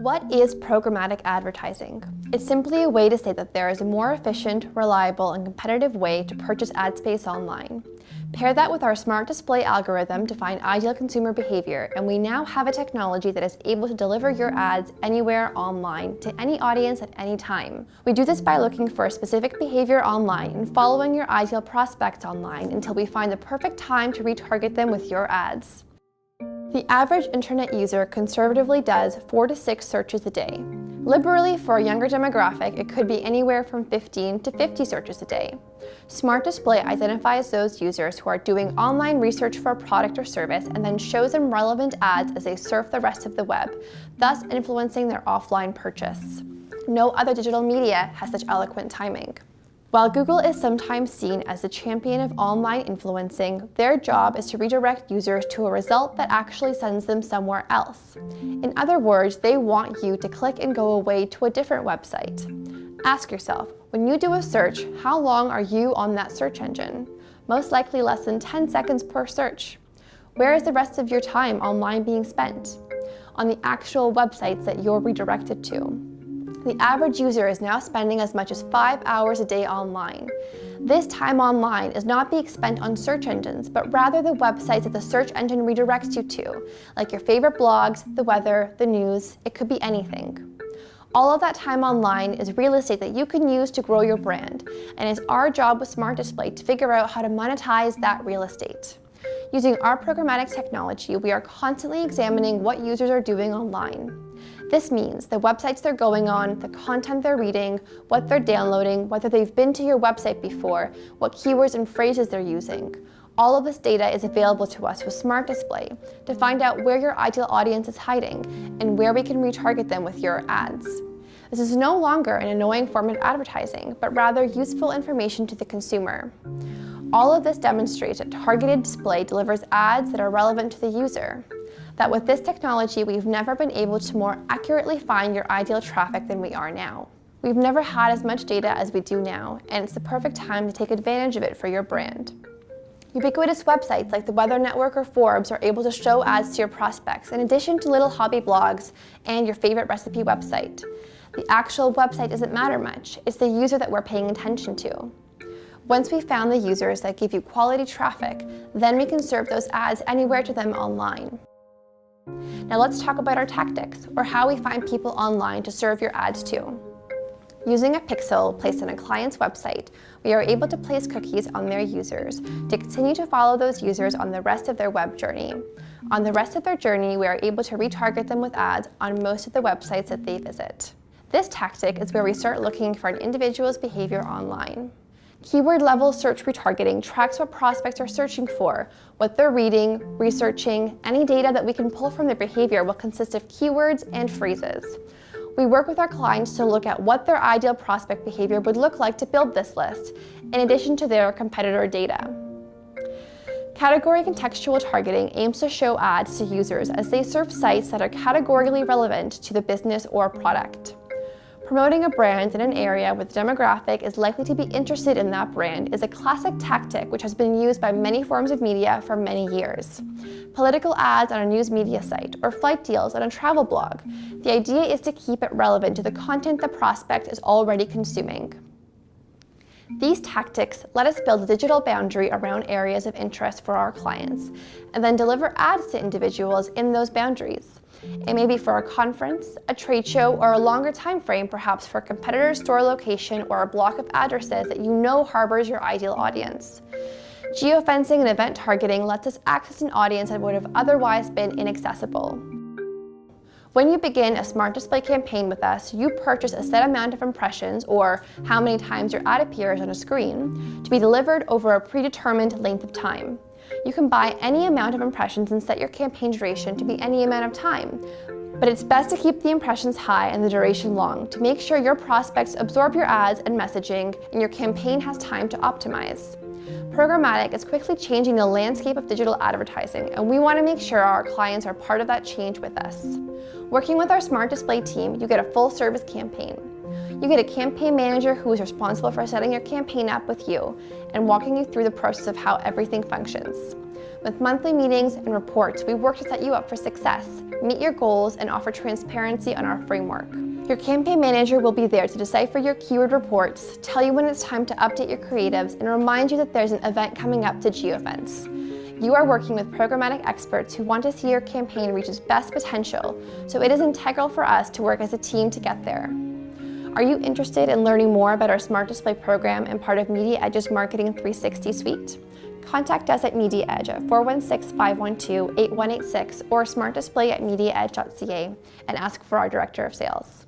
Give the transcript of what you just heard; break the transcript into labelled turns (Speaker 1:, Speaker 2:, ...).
Speaker 1: What is programmatic advertising? It's simply a way to say that there is a more efficient, reliable, and competitive way to purchase ad space online. Pair that with our smart display algorithm to find ideal consumer behavior, and we now have a technology that is able to deliver your ads anywhere online to any audience at any time. We do this by looking for a specific behavior online and following your ideal prospects online until we find the perfect time to retarget them with your ads. The average internet user conservatively does 4 to 6 searches a day. Liberally, for a younger demographic, it could be anywhere from 15 to 50 searches a day. Smart Display identifies those users who are doing online research for a product or service and then shows them relevant ads as they surf the rest of the web, thus influencing their offline purchase. No other digital media has such eloquent timing. While Google is sometimes seen as the champion of online influencing, their job is to redirect users to a result that actually sends them somewhere else. In other words, they want you to click and go away to a different website. Ask yourself, when you do a search, how long are you on that search engine? Most likely less than 10 seconds per search. Where is the rest of your time online being spent? On the actual websites that you're redirected to. The average user is now spending as much as 5 hours a day online. This time online is not being spent on search engines, but rather the websites that the search engine redirects you to, like your favorite blogs, the weather, the news, it could be anything. All of that time online is real estate that you can use to grow your brand, and it's our job with Smart Display to figure out how to monetize that real estate. Using our programmatic technology, we are constantly examining what users are doing online. This means the websites they're going on, the content they're reading, what they're downloading, whether they've been to your website before, what keywords and phrases they're using. All of this data is available to us with Smart Display to find out where your ideal audience is hiding and where we can retarget them with your ads. This is no longer an annoying form of advertising, but rather useful information to the consumer. All of this demonstrates that targeted display delivers ads that are relevant to the user. That with this technology, we've never been able to more accurately find your ideal traffic than we are now. We've never had as much data as we do now, and it's the perfect time to take advantage of it for your brand. Ubiquitous websites like the Weather Network or Forbes are able to show ads to your prospects, in addition to little hobby blogs and your favorite recipe website. The actual website doesn't matter much, it's the user that we're paying attention to. Once we've found the users that give you quality traffic, then we can serve those ads anywhere to them online. Now let's talk about our tactics, or how we find people online to serve your ads to. Using a pixel placed on a client's website, we are able to place cookies on their users to continue to follow those users on the rest of their web journey. On the rest of their journey, we are able to retarget them with ads on most of the websites that they visit. This tactic is where we start looking for an individual's behavior online. Keyword-level search retargeting tracks what prospects are searching for, what they're reading, researching. Any data that we can pull from their behavior will consist of keywords and phrases. We work with our clients to look at what their ideal prospect behavior would look like to build this list, in addition to their competitor data. Category contextual targeting aims to show ads to users as they surf sites that are categorically relevant to the business or product. Promoting a brand in an area where the demographic is likely to be interested in that brand is a classic tactic which has been used by many forms of media for many years. Political ads on a news media site or flight deals on a travel blog. The idea is to keep it relevant to the content the prospect is already consuming. These tactics let us build a digital boundary around areas of interest for our clients, and then deliver ads to individuals in those boundaries. It may be for a conference, a trade show, or a longer time frame, perhaps for a competitor's store location or a block of addresses that you know harbors your ideal audience. Geofencing and event targeting lets us access an audience that would have otherwise been inaccessible. When you begin a Smart Display campaign with us, you purchase a set amount of impressions, or how many times your ad appears on a screen, to be delivered over a predetermined length of time. You can buy any amount of impressions and set your campaign duration to be any amount of time. But it's best to keep the impressions high and the duration long to make sure your prospects absorb your ads and messaging and your campaign has time to optimize. Programmatic is quickly changing the landscape of digital advertising, and we want to make sure our clients are part of that change with us. Working with our Smart Display team, you get a full-service campaign. You get a campaign manager who is responsible for setting your campaign up with you and walking you through the process of how everything functions. With monthly meetings and reports, we work to set you up for success, meet your goals, and offer transparency on our framework. Your campaign manager will be there to decipher your keyword reports, tell you when it's time to update your creatives, and remind you that there's an event coming up to geo-events. You are working with programmatic experts who want to see your campaign reach its best potential, so it is integral for us to work as a team to get there. Are you interested in learning more about our Smart Display program and part of MediaEdge's Marketing 360 suite? Contact us at MediaEdge at 416-512-8186 or smartdisplay@mediaedge.ca and ask for our Director of Sales.